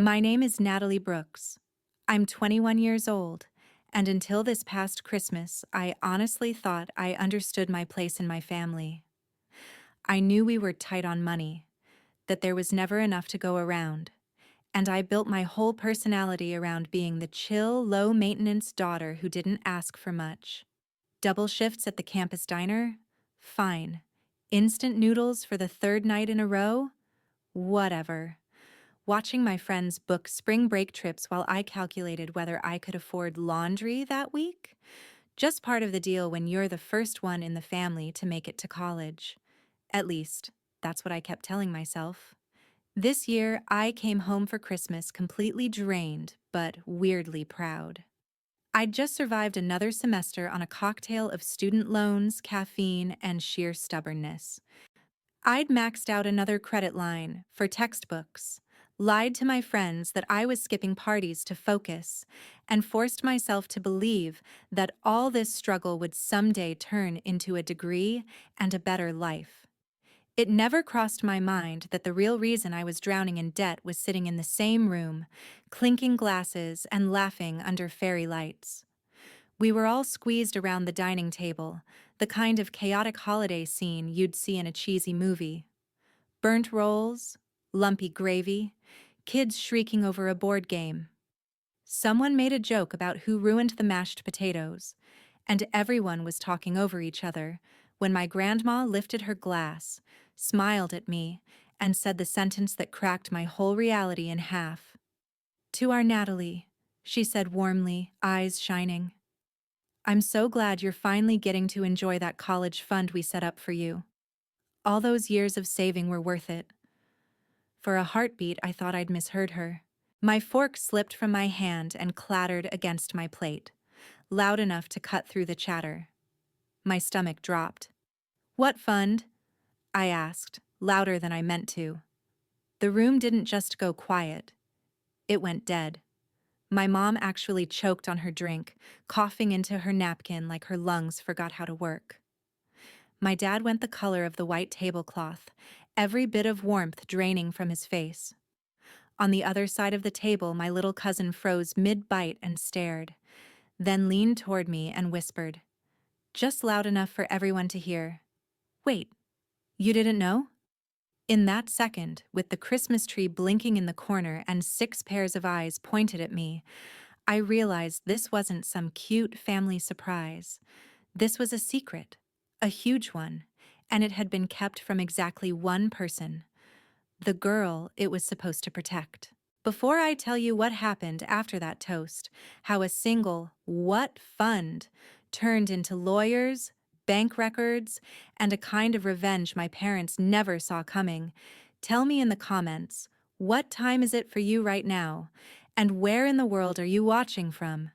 My name is Natalie Brooks. I'm 21 years old, and until this past Christmas, I honestly thought I understood my place in my family. I knew we were tight on money, that there was never enough to go around, and I built my whole personality around being the chill, low-maintenance daughter who didn't ask for much. Double shifts at the campus diner? Fine. Instant noodles for the third night in a row? Whatever. Watching my friends book spring break trips while I calculated whether I could afford laundry that week? Just part of the deal when you're the first one in the family to make it to college. At least, that's what I kept telling myself. This year, I came home for Christmas completely drained, but weirdly proud. I'd just survived another semester on a cocktail of student loans, caffeine, and sheer stubbornness. I'd maxed out another credit line for textbooks, lied to my friends that I was skipping parties to focus, and forced myself to believe that all this struggle would someday turn into a degree and a better life. It never crossed my mind that the real reason I was drowning in debt was sitting in the same room, clinking glasses and laughing under fairy lights. We were all squeezed around the dining table, the kind of chaotic holiday scene you'd see in a cheesy movie. Burnt rolls, lumpy gravy, kids shrieking over a board game. Someone made a joke about who ruined the mashed potatoes, and everyone was talking over each other when my grandma lifted her glass, smiled at me, and said the sentence that cracked my whole reality in half. "To our Natalie," she said warmly, eyes shining. "I'm so glad you're finally getting to enjoy that college fund we set up for you. All those years of saving were worth it." For a heartbeat, I thought I'd misheard her. My fork slipped from my hand and clattered against my plate, loud enough to cut through the chatter. My stomach dropped. "What fund?" I asked, louder than I meant to. The room didn't just go quiet. It went dead. My mom actually choked on her drink, coughing into her napkin like her lungs forgot how to work. My dad went the color of the white tablecloth, every bit of warmth draining from his face. On the other side of the table, my little cousin froze mid-bite and stared, then leaned toward me and whispered, just loud enough for everyone to hear, "Wait, you didn't know?" In that second, with the Christmas tree blinking in the corner and 6 pairs of eyes pointed at me, I realized this wasn't some cute family surprise. This was a secret, a huge one, and it had been kept from exactly one person, the girl it was supposed to protect. Before I tell you what happened after that toast, how a single "what fund" turned into lawyers, bank records, and a kind of revenge my parents never saw coming, tell me in the comments, what time is it for you right now, and where in the world are you watching from?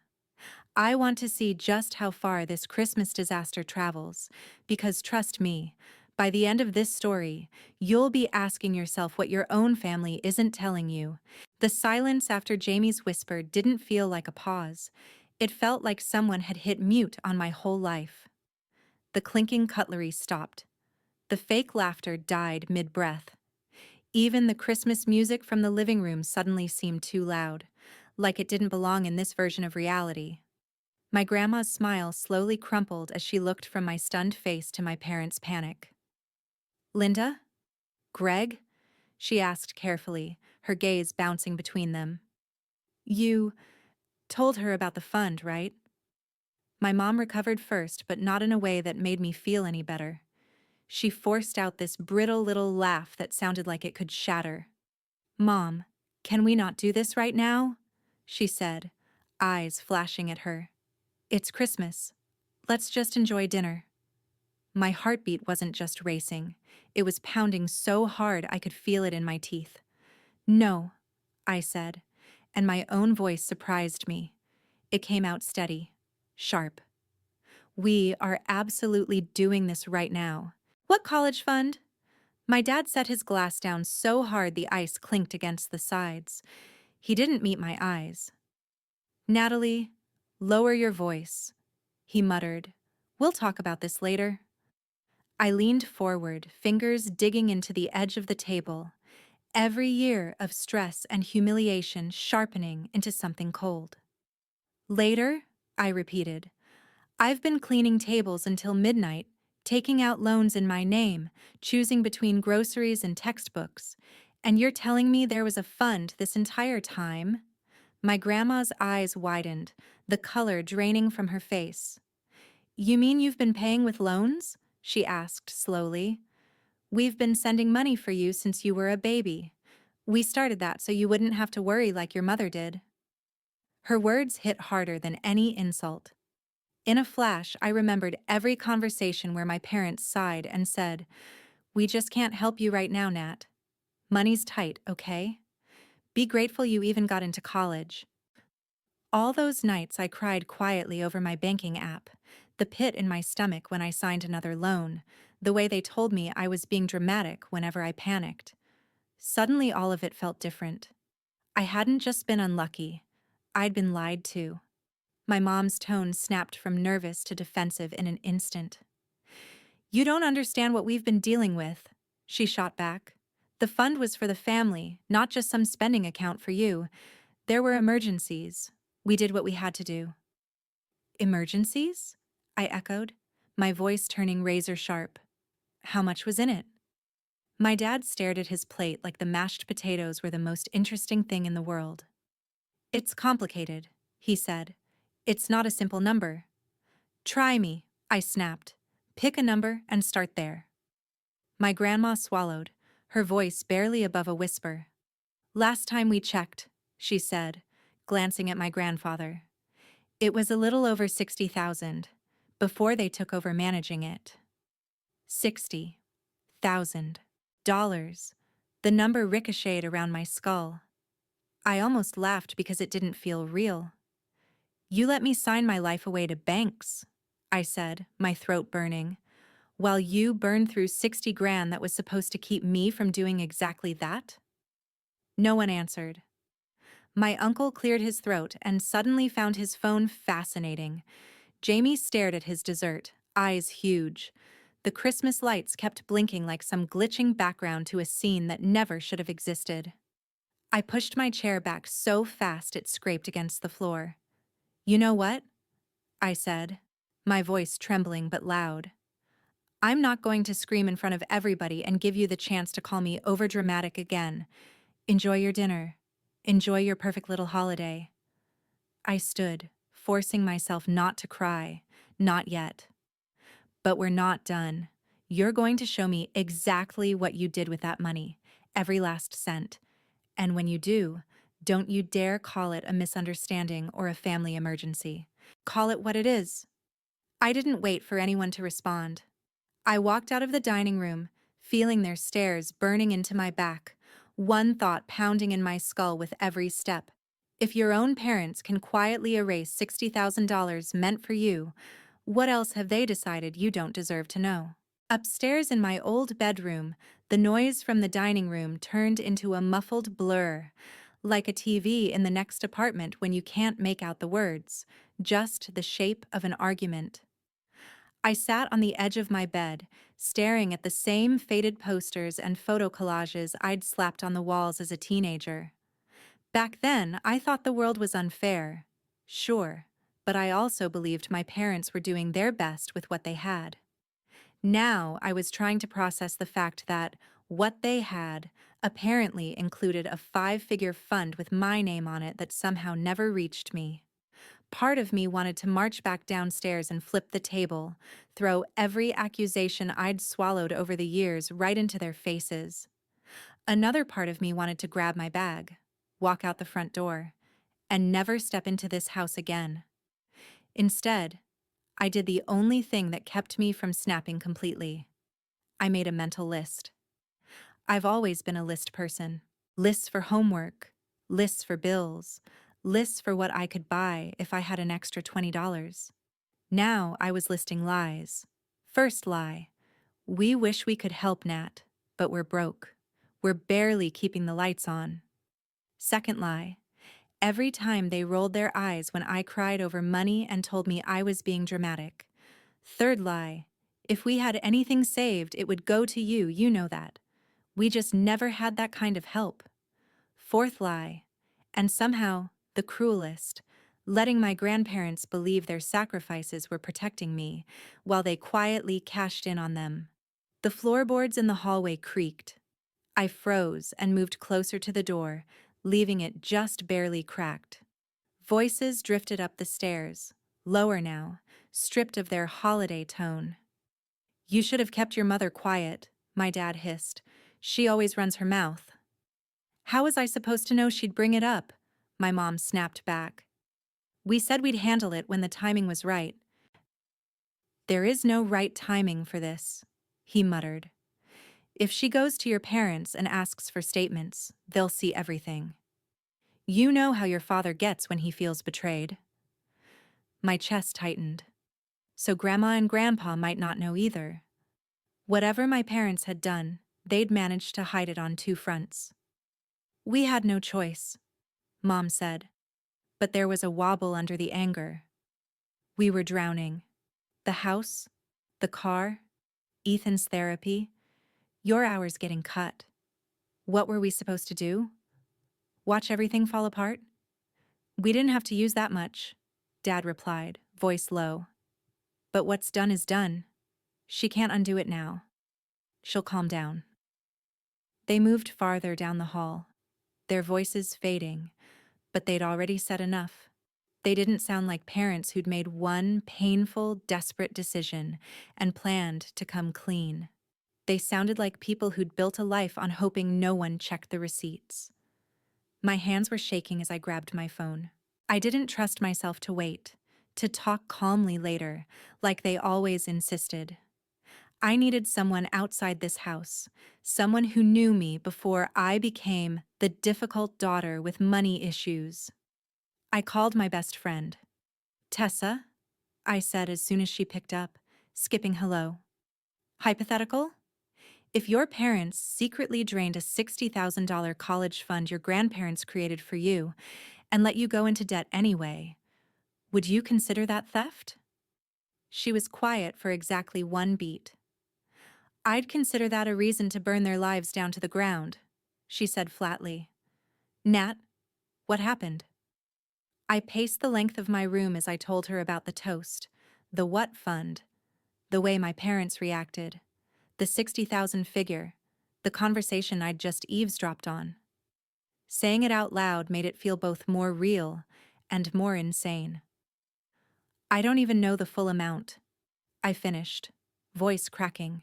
I want to see just how far this Christmas disaster travels, because trust me, by the end of this story, you'll be asking yourself what your own family isn't telling you. The silence after Jamie's whisper didn't feel like a pause. It felt like someone had hit mute on my whole life. The clinking cutlery stopped. The fake laughter died mid-breath. Even the Christmas music from the living room suddenly seemed too loud, like it didn't belong in this version of reality. My grandma's smile slowly crumpled as she looked from my stunned face to my parents' panic. "Linda? Greg?" she asked carefully, her gaze bouncing between them. "You told her about the fund, right?" My mom recovered first, but not in a way that made me feel any better. She forced out this brittle little laugh that sounded like it could shatter. "Mom, can we not do this right now?" she said, eyes flashing at her. "It's Christmas. Let's just enjoy dinner." My heartbeat wasn't just racing. It was pounding so hard I could feel it in my teeth. "No," I said, and my own voice surprised me. It came out steady, sharp. "We are absolutely doing this right now." "What college fund?" My dad set his glass down so hard the ice clinked against the sides. He didn't meet my eyes. "Natalie, lower your voice," he muttered. "We'll talk about this later." I leaned forward, fingers digging into the edge of the table. Every year of stress and humiliation sharpening into something cold. Later, I repeated, I've been cleaning tables until midnight, taking out loans in my name, choosing between groceries and textbooks, and you're telling me there was a fund this entire time? My grandma's eyes widened, the color draining from her face. You mean you've been paying with loans? She asked slowly. We've been sending money for you since you were a baby. We started that so you wouldn't have to worry like your mother did. Her words hit harder than any insult. In a flash, I remembered every conversation where my parents sighed and said, "We just can't help you right now, Nat. Money's tight, okay? Be grateful you even got into college." All those nights I cried quietly over my banking app, the pit in my stomach when I signed another loan, the way they told me I was being dramatic whenever I panicked. Suddenly all of it felt different. I hadn't just been unlucky, I'd been lied to. My mom's tone snapped from nervous to defensive in an instant. You don't understand what we've been dealing with, she shot back. The fund was for the family, not just some spending account for you. There were emergencies. We did what we had to do. Emergencies? I echoed, my voice turning razor sharp. How much was in it? My dad stared at his plate like the mashed potatoes were the most interesting thing in the world. It's complicated, he said. It's not a simple number. Try me, I snapped. Pick a number and start there. My grandma swallowed, her voice barely above a whisper. Last time we checked, she said, glancing at my grandfather. It was a little over 60,000, before they took over managing it. $60,000. The number ricocheted around my skull. I almost laughed because it didn't feel real. You let me sign my life away to banks, I said, my throat burning, while you burned through 60 grand that was supposed to keep me from doing exactly that? No one answered. My uncle cleared his throat and suddenly found his phone fascinating. Jamie stared at his dessert, eyes huge. The Christmas lights kept blinking like some glitching background to a scene that never should have existed. I pushed my chair back so fast it scraped against the floor. You know what? I said, my voice trembling but loud. I'm not going to scream in front of everybody and give you the chance to call me overdramatic again. Enjoy your dinner. Enjoy your perfect little holiday. I stood, forcing myself not to cry. Not yet. But we're not done. You're going to show me exactly what you did with that money, every last cent. And when you do, don't you dare call it a misunderstanding or a family emergency. Call it what it is. I didn't wait for anyone to respond. I walked out of the dining room, feeling their stares burning into my back, one thought pounding in my skull with every step. If your own parents can quietly erase $60,000 meant for you, what else have they decided you don't deserve to know? Upstairs in my old bedroom, the noise from the dining room turned into a muffled blur, like a TV in the next apartment when you can't make out the words, just the shape of an argument. I sat on the edge of my bed, staring at the same faded posters and photo collages I'd slapped on the walls as a teenager. Back then, I thought the world was unfair. Sure, but I also believed my parents were doing their best with what they had. Now I was trying to process the fact that what they had apparently included a 5-figure fund with my name on it that somehow never reached me. Part of me wanted to march back downstairs and flip the table, throw every accusation I'd swallowed over the years right into their faces. Another part of me wanted to grab my bag, walk out the front door, and never step into this house again. Instead, I did the only thing that kept me from snapping completely. I made a mental list. I've always been a list person. Lists for homework, lists for bills, lists for what I could buy if I had an extra $20. Now I was listing lies. First lie. We wish we could help, Nat, but we're broke. We're barely keeping the lights on. Second lie. Every time they rolled their eyes when I cried over money and told me I was being dramatic. Third lie. If we had anything saved, it would go to you, you know that. We just never had that kind of help. Fourth lie, and somehow the cruelest, letting my grandparents believe their sacrifices were protecting me while they quietly cashed in on them. The floorboards in the hallway creaked. I froze and moved closer to the door, leaving it just barely cracked. Voices drifted up the stairs, lower now, stripped of their holiday tone. "You should have kept your mother quiet," my dad hissed. "She always runs her mouth." "How was I supposed to know she'd bring it up?" my mom snapped back. "We said we'd handle it when the timing was right." "There is no right timing for this," he muttered. "If she goes to your parents and asks for statements, they'll see everything. You know how your father gets when he feels betrayed." My chest tightened. So Grandma and Grandpa might not know either. Whatever my parents had done, they'd managed to hide it on two fronts. "We had no choice," Mom said, but there was a wobble under the anger. "We were drowning. The house, the car, Ethan's therapy, your hours getting cut. What were we supposed to do? Watch everything fall apart?" "We didn't have to use that much," Dad replied, voice low. "But what's done is done. She can't undo it now. She'll calm down." They moved farther down the hall, their voices fading, but they'd already said enough. They didn't sound like parents who'd made one painful, desperate decision and planned to come clean. They sounded like people who'd built a life on hoping no one checked the receipts. My hands were shaking as I grabbed my phone. I didn't trust myself to wait, to talk calmly later, like they always insisted. I needed someone outside this house, someone who knew me before I became the difficult daughter with money issues. I called my best friend. "Tessa?" I said as soon as she picked up, skipping hello. "Hypothetical? If your parents secretly drained a $60,000 college fund your grandparents created for you and let you go into debt anyway, would you consider that theft?" She was quiet for exactly one beat. "I'd consider that a reason to burn their lives down to the ground," she said flatly. "Nat, what happened?" I paced the length of my room as I told her about the toast, the what fund, the way my parents reacted, the 60,000 figure, the conversation I'd just eavesdropped on. Saying it out loud made it feel both more real and more insane. "I don't even know the full amount," I finished, voice cracking.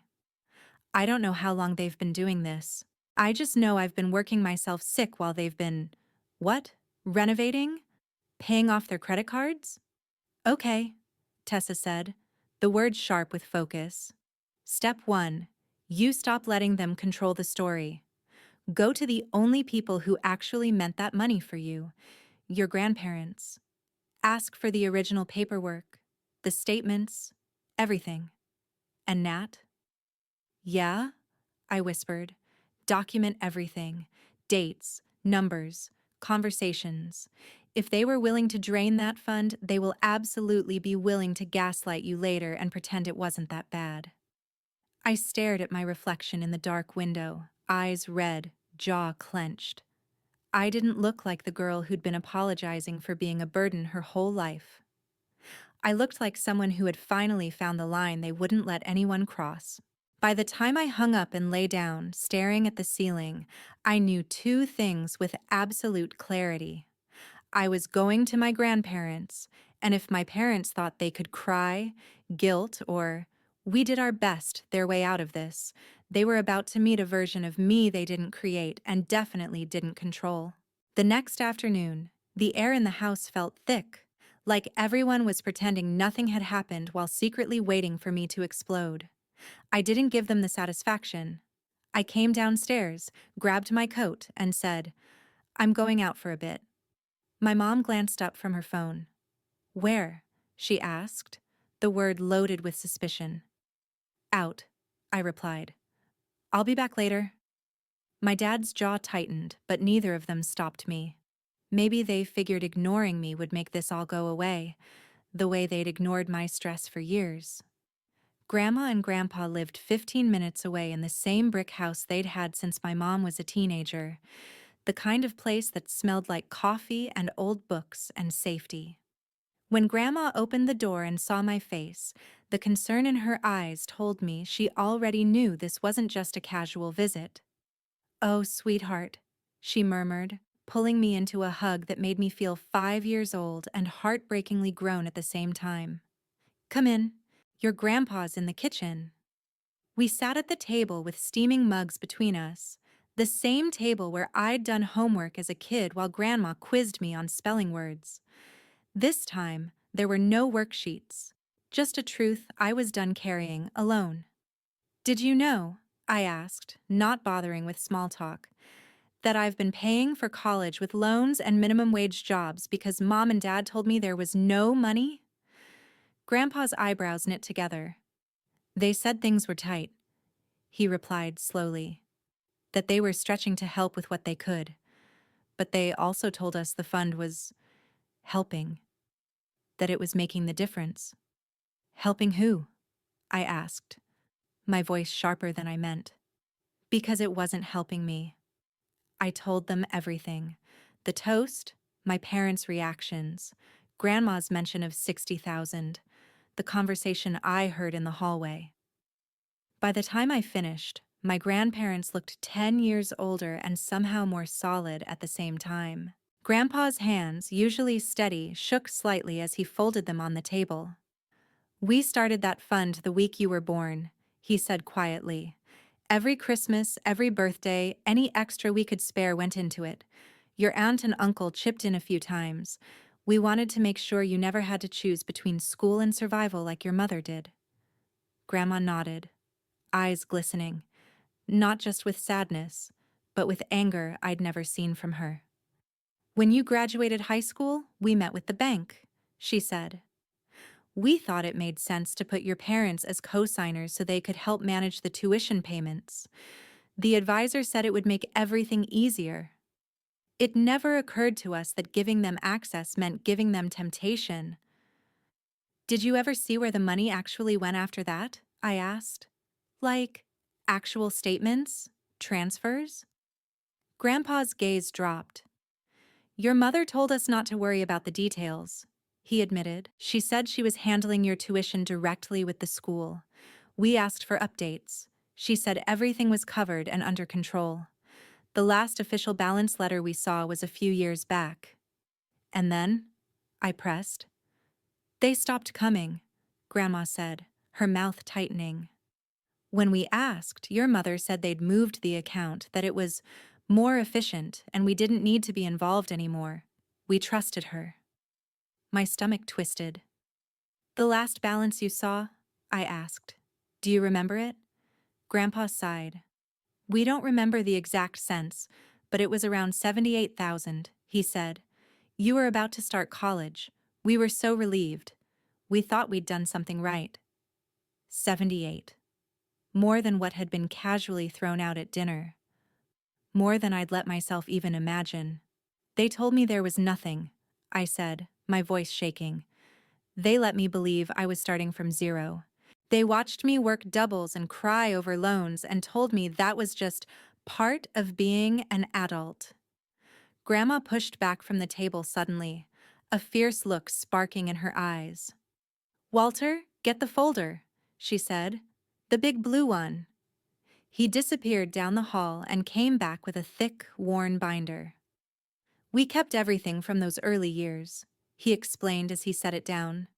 "I don't know how long they've been doing this. I just know I've been working myself sick while they've been, what? Renovating? Paying off their credit cards?" "Okay," Tessa said, the words sharp with focus. "Step 1. You stop letting them control the story. Go to the only people who actually meant that money for you, your grandparents. Ask for the original paperwork, the statements, everything. And Nat?" "Yeah?" I whispered. "Document everything. Dates, numbers, conversations. If they were willing to drain that fund, they will absolutely be willing to gaslight you later and pretend it wasn't that bad." I stared at my reflection in the dark window, eyes red, jaw clenched. I didn't look like the girl who'd been apologizing for being a burden her whole life. I looked like someone who had finally found the line they wouldn't let anyone cross. By the time I hung up and lay down, staring at the ceiling, I knew two things with absolute clarity. I was going to my grandparents, and if my parents thought they could cry, guilt, or "we did our best" their way out of this, they were about to meet a version of me they didn't create and definitely didn't control. The next afternoon, the air in the house felt thick, like everyone was pretending nothing had happened while secretly waiting for me to explode. I didn't give them the satisfaction. I came downstairs, grabbed my coat, and said, "I'm going out for a bit." My mom glanced up from her phone. "Where?" she asked, the word loaded with suspicion. "Out," I replied. "I'll be back later." My dad's jaw tightened, but neither of them stopped me. Maybe they figured ignoring me would make this all go away, the way they'd ignored my stress for years. Grandma and Grandpa lived 15 minutes away in the same brick house they'd had since my mom was a teenager, the kind of place that smelled like coffee and old books and safety. When Grandma opened the door and saw my face, the concern in her eyes told me she already knew this wasn't just a casual visit. "Oh, sweetheart," she murmured, pulling me into a hug that made me feel 5 years old and heartbreakingly grown at the same time. "Come in. Your grandpa's in the kitchen." We sat at the table with steaming mugs between us, the same table where I'd done homework as a kid while Grandma quizzed me on spelling words. This time, there were no worksheets, just a truth I was done carrying alone. "Did you know," I asked, not bothering with small talk, "that I've been paying for college with loans and minimum wage jobs because Mom and Dad told me there was no money?" Grandpa's eyebrows knit together. "They said things were tight," he replied slowly, "that they were stretching to help with what they could. But they also told us the fund was helping, that it was making the difference." "Helping who?" I asked, my voice sharper than I meant. "Because it wasn't helping me." I told them everything. The toast, my parents' reactions, Grandma's mention of 60,000, the conversation I heard in the hallway. By the time I finished, my grandparents looked 10 years older and somehow more solid at the same time. Grandpa's hands, usually steady, shook slightly as he folded them on the table. "We started that fund the week you were born," he said quietly. "Every Christmas, every birthday, any extra we could spare went into it. Your aunt and uncle chipped in a few times. We wanted to make sure you never had to choose between school and survival like your mother did." Grandma nodded, eyes glistening, not just with sadness, but with anger I'd never seen from her. "When you graduated high school, we met with the bank," she said. "We thought it made sense to put your parents as co-signers so they could help manage the tuition payments. The advisor said it would make everything easier. It never occurred to us that giving them access meant giving them temptation." "Did you ever see where the money actually went after that?" I asked. "Like, actual statements? Transfers?" Grandpa's gaze dropped. "Your mother told us not to worry about the details," he admitted. "She said she was handling your tuition directly with the school. We asked for updates. She said everything was covered and under control. The last official balance letter we saw was a few years back." "And then?" I pressed. "They stopped coming," Grandma said, her mouth tightening. "When we asked, your mother said they'd moved the account, that it was more efficient and we didn't need to be involved anymore. We trusted her." My stomach twisted. "The last balance you saw?" I asked. "Do you remember it?" Grandpa sighed. "We don't remember the exact cents, but it was around 78,000, he said. "You were about to start college. We were so relieved. We thought we'd done something right." 78. More than what had been casually thrown out at dinner. More than I'd let myself even imagine. "They told me there was nothing," I said, my voice shaking. "They let me believe I was starting from zero. They watched me work doubles and cry over loans and told me that was just part of being an adult." Grandma pushed back from the table suddenly, a fierce look sparking in her eyes. "Walter, get the folder," she said. "The big blue one." He disappeared down the hall and came back with a thick, worn binder. "We kept everything from those early years," he explained as he set it down.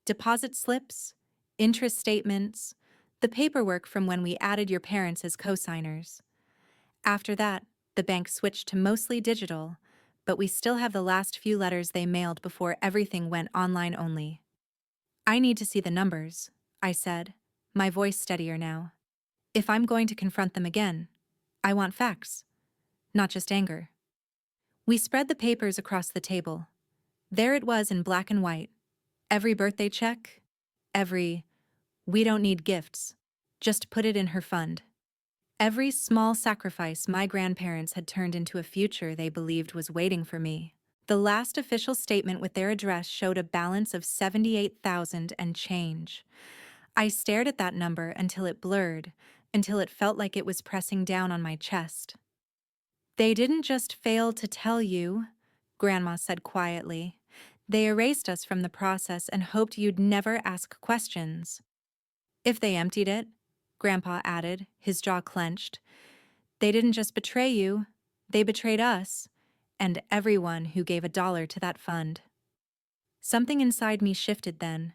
"Deposit slips, interest statements, the paperwork from when we added your parents as co-signers. After that, the bank switched to mostly digital, but we still have the last few letters they mailed before everything went online only." "I need to see the numbers," I said, my voice steadier now. "If I'm going to confront them again, I want facts, not just anger." We spread the papers across the table. There it was in black and white. Every birthday check, every "we don't need gifts, just put it in her fund." Every small sacrifice my grandparents had turned into a future they believed was waiting for me. The last official statement with their address showed a balance of 78,000 and change. I stared at that number until it blurred, until it felt like it was pressing down on my chest. They didn't just fail to tell you, Grandma said quietly. They erased us from the process and hoped you'd never ask questions. If they emptied it, Grandpa added, his jaw clenched, they didn't just betray you, they betrayed us, and everyone who gave $1 to that fund. Something inside me shifted then.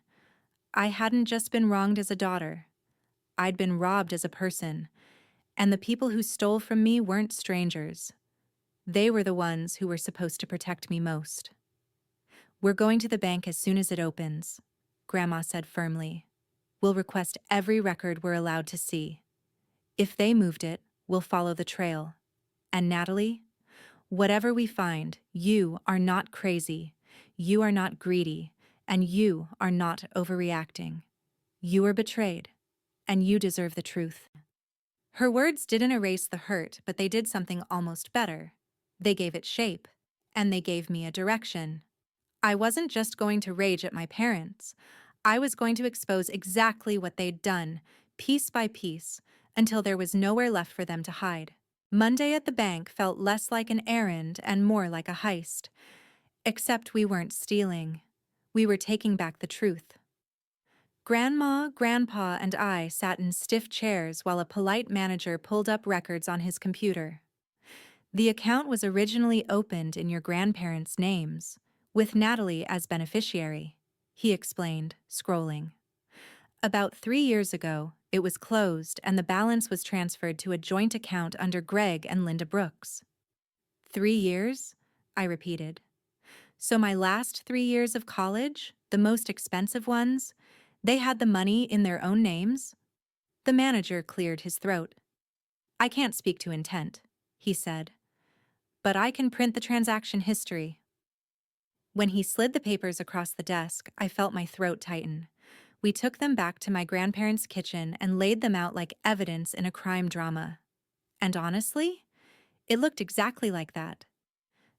I hadn't just been wronged as a daughter. I'd been robbed as a person, and the people who stole from me weren't strangers. They were the ones who were supposed to protect me most. We're going to the bank as soon as it opens, Grandma said firmly. We'll request every record we're allowed to see. If they moved it, we'll follow the trail. And Natalie, whatever we find, you are not crazy, you are not greedy, and you are not overreacting. You were betrayed, and you deserve the truth. Her words didn't erase the hurt, but they did something almost better. They gave it shape, and they gave me a direction. I wasn't just going to rage at my parents. I was going to expose exactly what they'd done, piece by piece, until there was nowhere left for them to hide. Monday at the bank felt less like an errand and more like a heist. Except we weren't stealing. We were taking back the truth. Grandma, Grandpa, and I sat in stiff chairs while a polite manager pulled up records on his computer. The account was originally opened in your grandparents' names, with Natalie as beneficiary, he explained, scrolling. About 3 years ago, it was closed and the balance was transferred to a joint account under Greg and Linda Brooks. 3 years? I repeated. So my last 3 years of college, the most expensive ones, they had the money in their own names? The manager cleared his throat. I can't speak to intent, he said, but I can print the transaction history. When he slid the papers across the desk, I felt my throat tighten. We took them back to my grandparents' kitchen and laid them out like evidence in a crime drama. And honestly, it looked exactly like that.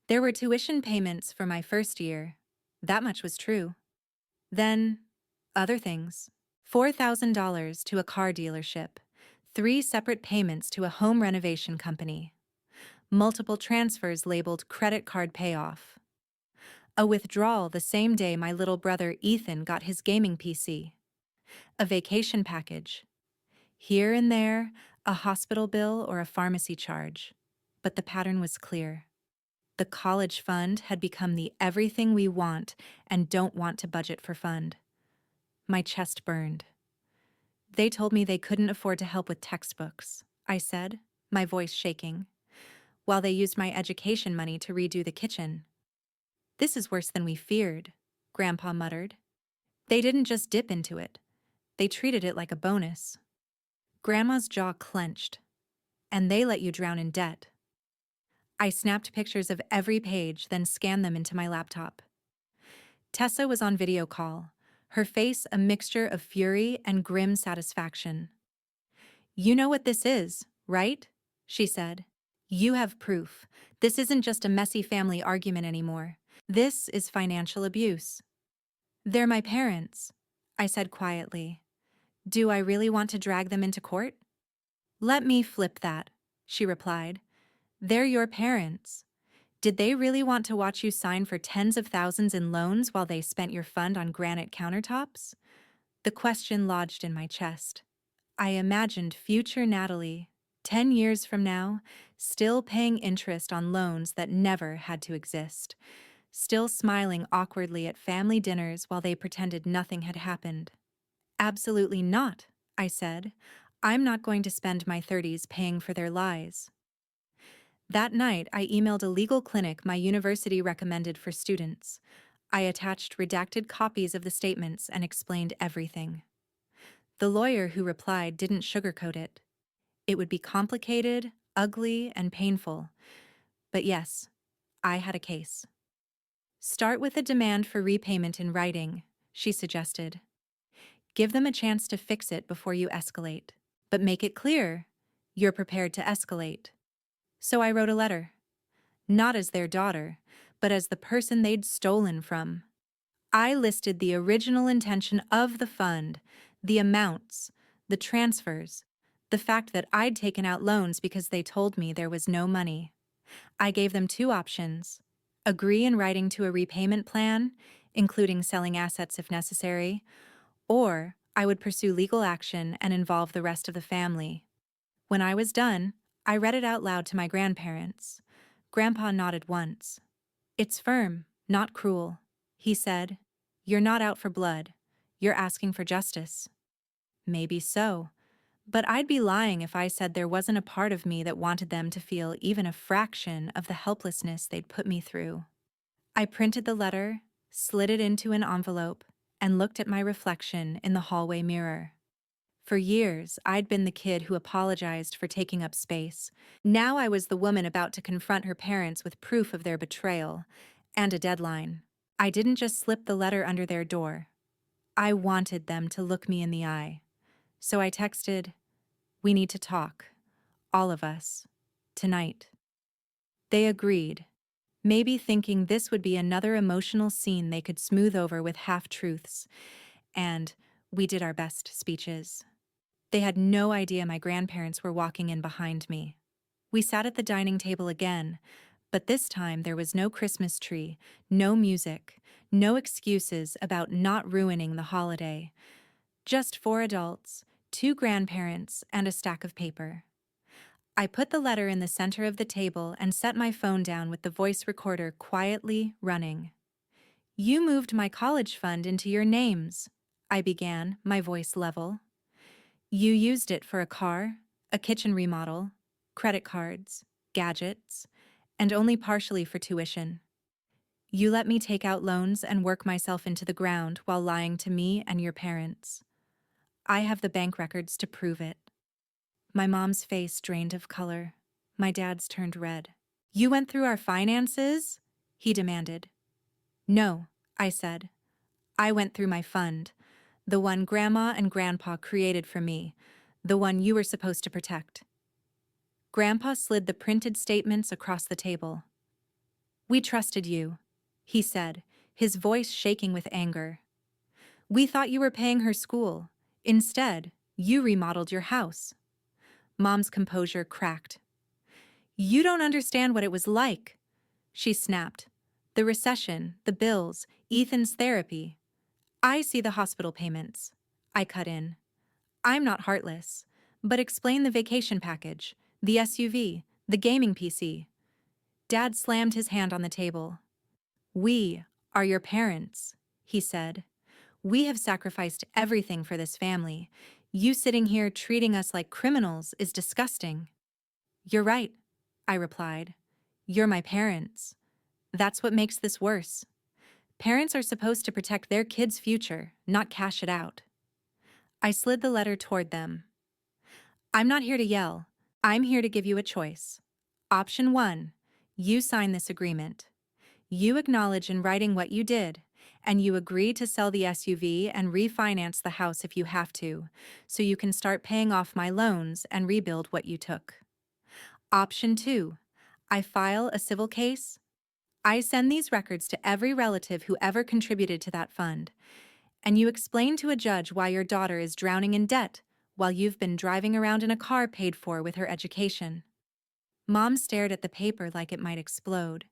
There were tuition payments for my first year. That much was true. Then, other things. $4,000 to a car dealership, 3 separate payments to a home renovation company, multiple transfers labeled credit card payoff, a withdrawal the same day my little brother Ethan got his gaming PC, a vacation package, here and there, a hospital bill or a pharmacy charge, but the pattern was clear. The college fund had become the everything we want and don't want to budget for fund. My chest burned. They told me they couldn't afford to help with textbooks, I said, my voice shaking, while they used my education money to redo the kitchen. This is worse than we feared, Grandpa muttered. They didn't just dip into it. They treated it like a bonus. Grandma's jaw clenched. And they let you drown in debt. I snapped pictures of every page, then scanned them into my laptop. Tessa was on video call, her face a mixture of fury and grim satisfaction. You know what this is, right? She said. You have proof. This isn't just a messy family argument anymore. This is financial abuse. They're my parents, I said quietly. Do I really want to drag them into court? Let me flip that, she replied. They're your parents. Did they really want to watch you sign for tens of thousands in loans while they spent your fund on granite countertops? The question lodged in my chest. I imagined future Natalie, 10 years from now, still paying interest on loans that never had to exist, still smiling awkwardly at family dinners while they pretended nothing had happened. Absolutely not, I said. I'm not going to spend my 30s paying for their lies. That night, I emailed a legal clinic my university recommended for students. I attached redacted copies of the statements and explained everything. The lawyer who replied didn't sugarcoat it. It would be complicated, ugly, and painful. But yes, I had a case. Start with a demand for repayment in writing, she suggested. Give them a chance to fix it before you escalate. But make it clear you're prepared to escalate. So I wrote a letter. Not as their daughter, but as the person they'd stolen from. I listed the original intention of the fund, The amounts, the transfers, the fact that I'd taken out loans because they told me there was no money. I gave them two options: agree in writing to a repayment plan, including selling assets if necessary, or I would pursue legal action and involve the rest of the family. When I was done, I read it out loud to my grandparents. Grandpa nodded once. "It's firm, not cruel," he said. "You're not out for blood. You're asking for justice." Maybe so, but I'd be lying if I said there wasn't a part of me that wanted them to feel even a fraction of the helplessness they'd put me through. I printed the letter, slid it into an envelope, and looked at my reflection in the hallway mirror. For years, I'd been the kid who apologized for taking up space. Now I was the woman about to confront her parents with proof of their betrayal and a deadline. I didn't just slip the letter under their door. I wanted them to look me in the eye. So I texted, "We need to talk. All of us. Tonight." They agreed, maybe thinking this would be another emotional scene they could smooth over with half-truths, and "we did our best" speeches. They had no idea my grandparents were walking in behind me. We sat at the dining table again, but this time there was no Christmas tree, no music, no excuses about not ruining the holiday. Just four adults, two grandparents, and a stack of paper. I put the letter in the center of the table and set my phone down with the voice recorder quietly running. "You moved my college fund into your names," I began, my voice level. "You used it for a car, a kitchen remodel, credit cards, gadgets, and only partially for tuition. You let me take out loans and work myself into the ground while lying to me and your parents. I have the bank records to prove it." My mom's face drained of color. My dad's turned red. "You went through our finances?" he demanded. "No," I said. "I went through my fund, the one Grandma and Grandpa created for me, the one you were supposed to protect." Grandpa slid the printed statements across the table. "We trusted you," he said, his voice shaking with anger. "We thought you were paying her school. Instead, you remodeled your house." Mom's composure cracked. "You don't understand what it was like," she snapped. "The recession, the bills, Ethan's therapy. I see the hospital payments." I cut in. "I'm not heartless, but explain the vacation package, the SUV, the gaming PC." Dad slammed his hand on the table. "We are your parents," he said. "We have sacrificed everything for this family. You sitting here treating us like criminals is disgusting." "You're right," I replied. "You're my parents. That's what makes this worse. Parents are supposed to protect their kids' future, not cash it out." I slid the letter toward them. "I'm not here to yell. I'm here to give you a choice. Option 1, you sign this agreement. You acknowledge in writing what you did, and you agree to sell the SUV and refinance the house if you have to, so you can start paying off my loans and rebuild what you took. Option 2, I file a civil case. I send these records to every relative who ever contributed to that fund, and you explain to a judge why your daughter is drowning in debt while you've been driving around in a car paid for with her education." Mom stared at the paper like it might explode.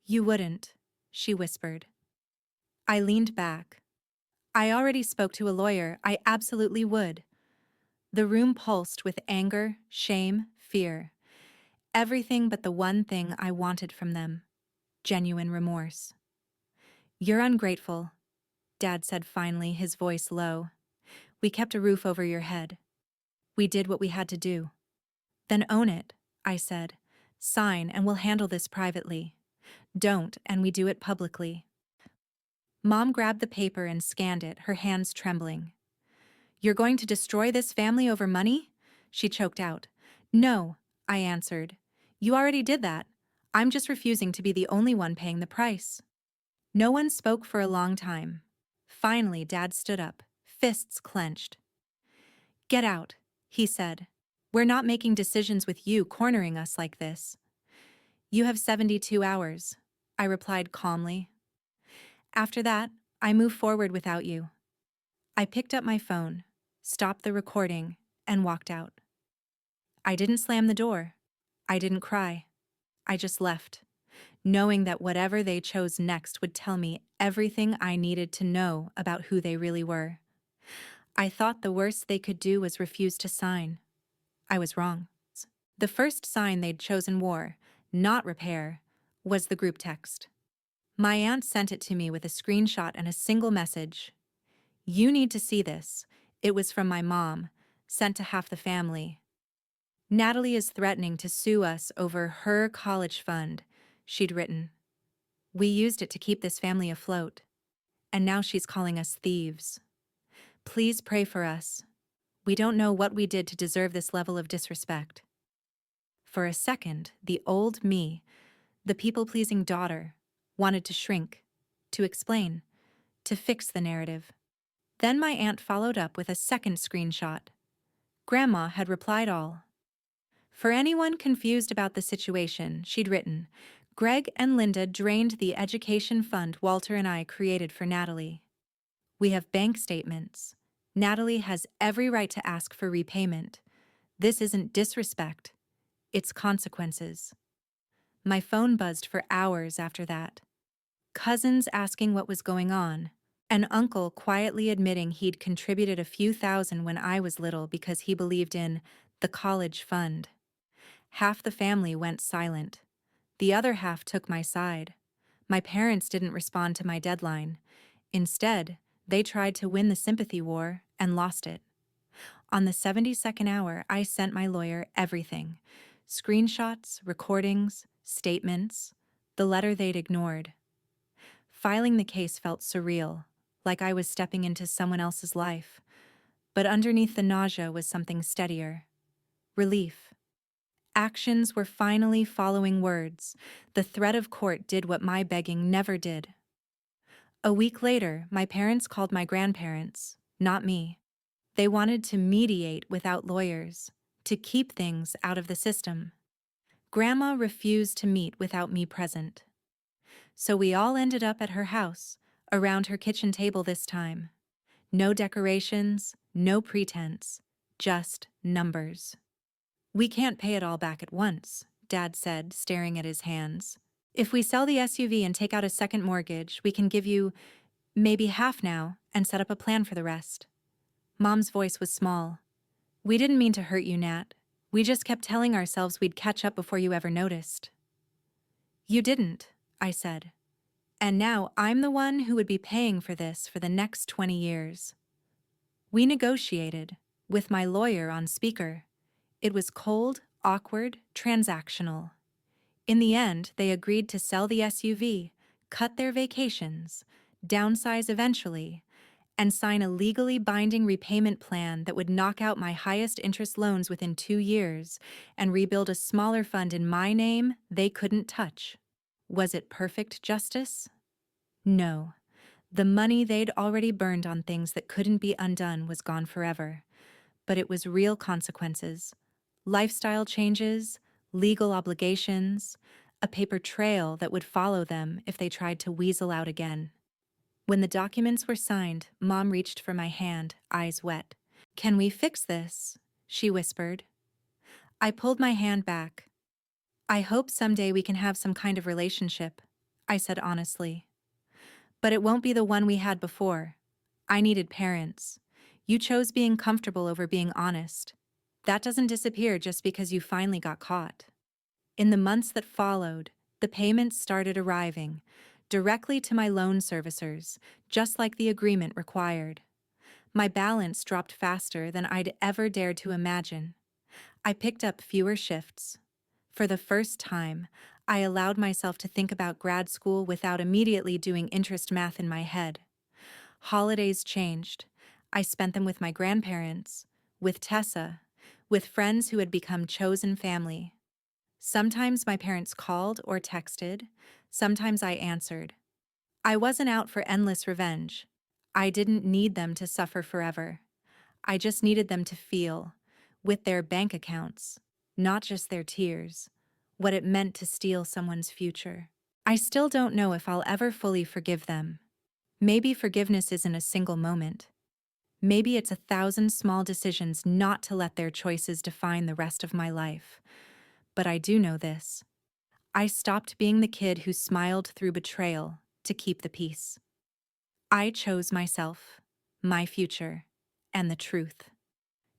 "You wouldn't," she whispered. I leaned back. "I already spoke to a lawyer. I absolutely would." The room pulsed with anger, shame, fear. Everything but the one thing I wanted from them: genuine remorse. "You're ungrateful," Dad said finally, his voice low. "We kept a roof over your head. We did what we had to do." "Then own it," I said. "Sign and we'll handle this privately. Don't, and we do it publicly." Mom grabbed the paper and scanned it, her hands trembling. "You're going to destroy this family over money?" she choked out. "No," I answered. "You already did that. I'm just refusing to be the only one paying the price." No one spoke for a long time. Finally, Dad stood up, fists clenched. "Get out," he said. "We're not making decisions with you cornering us like this." "You have 72 hours," I replied calmly. "After that, I move forward without you." I picked up my phone. stopped the recording, and walked out. I didn't slam the door. I didn't cry. I just left, knowing that whatever they chose next would tell me everything I needed to know about who they really were. I thought the worst they could do was refuse to sign. I was wrong. The first sign they'd chosen war, not repair, was the group text. My aunt sent it to me with a screenshot and a single message. "You need to see this. It was from my mom, sent to half the family. Natalie is threatening to sue us over her college fund," she'd written. "We used it to keep this family afloat. And now she's calling us thieves. Please pray for us. We don't know what we did to deserve this level of disrespect." For a second, the old me, the people-pleasing daughter, wanted to shrink, to explain, to fix the narrative. Then my aunt followed up with a second screenshot. Grandma had replied all. For anyone confused about the situation, she'd written, "Greg and Linda drained the education fund Walter and I created for Natalie. We have bank statements. Natalie has every right to ask for repayment. This isn't disrespect. It's consequences." My phone buzzed for hours after that. Cousins asking what was going on. An uncle quietly admitting he'd contributed a few thousand when I was little because he believed in the college fund. Half the family went silent. The other half took my side. My parents didn't respond to my deadline. Instead, they tried to win the sympathy war and lost it. On the 72nd hour, I sent my lawyer everything: screenshots, recordings, statements, the letter they'd ignored. Filing the case felt surreal, like I was stepping into someone else's life. But underneath the nausea was something steadier: relief. Actions were finally following words. The threat of court did what my begging never did. A week later, my parents called my grandparents, not me. They wanted to mediate without lawyers, to keep things out of the system. Grandma refused to meet without me present. So we all ended up at her house, around her kitchen table this time. No decorations, no pretense, just numbers. "We can't pay it all back at once," Dad said, staring at his hands. "If we sell the SUV and take out a second mortgage, we can give you maybe half now and set up a plan for the rest." Mom's voice was small. "We didn't mean to hurt you, Nat. We just kept telling ourselves we'd catch up before you ever noticed." "You didn't," I said. "And now I'm the one who would be paying for this for the next 20 years. We negotiated, with my lawyer on speaker. It was cold, awkward, transactional. In the end, they agreed to sell the SUV, cut their vacations, downsize eventually, and sign a legally binding repayment plan that would knock out my highest interest loans within 2 years and rebuild a smaller fund in my name they couldn't touch. Was it perfect justice? No. The money they'd already burned on things that couldn't be undone was gone forever. But it was real consequences: lifestyle changes, legal obligations, a paper trail that would follow them if they tried to weasel out again. When the documents were signed, Mom reached for my hand, eyes wet. "Can we fix this?" she whispered. I pulled my hand back. "I hope someday we can have some kind of relationship," I said honestly. "But it won't be the one we had before. I needed parents. You chose being comfortable over being honest. That doesn't disappear just because you finally got caught." In the months that followed, the payments started arriving, directly to my loan servicers, just like the agreement required. My balance dropped faster than I'd ever dared to imagine. I picked up fewer shifts. For the first time, I allowed myself to think about grad school without immediately doing interest math in my head. Holidays changed. I spent them with my grandparents, with Tessa, with friends who had become chosen family. Sometimes my parents called or texted. Sometimes I answered. I wasn't out for endless revenge. I didn't need them to suffer forever. I just needed them to feel, with their bank accounts, not just their tears, what it meant to steal someone's future. I still don't know if I'll ever fully forgive them. Maybe forgiveness isn't a single moment. Maybe it's 1,000 small decisions not to let their choices define the rest of my life. But I do know this. I stopped being the kid who smiled through betrayal to keep the peace. I chose myself, my future, and the truth,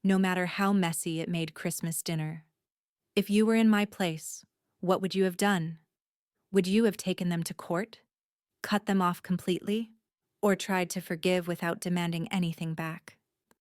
no matter how messy it made Christmas dinner. If you were in my place, what would you have done? Would you have taken them to court, cut them off completely, or tried to forgive without demanding anything back?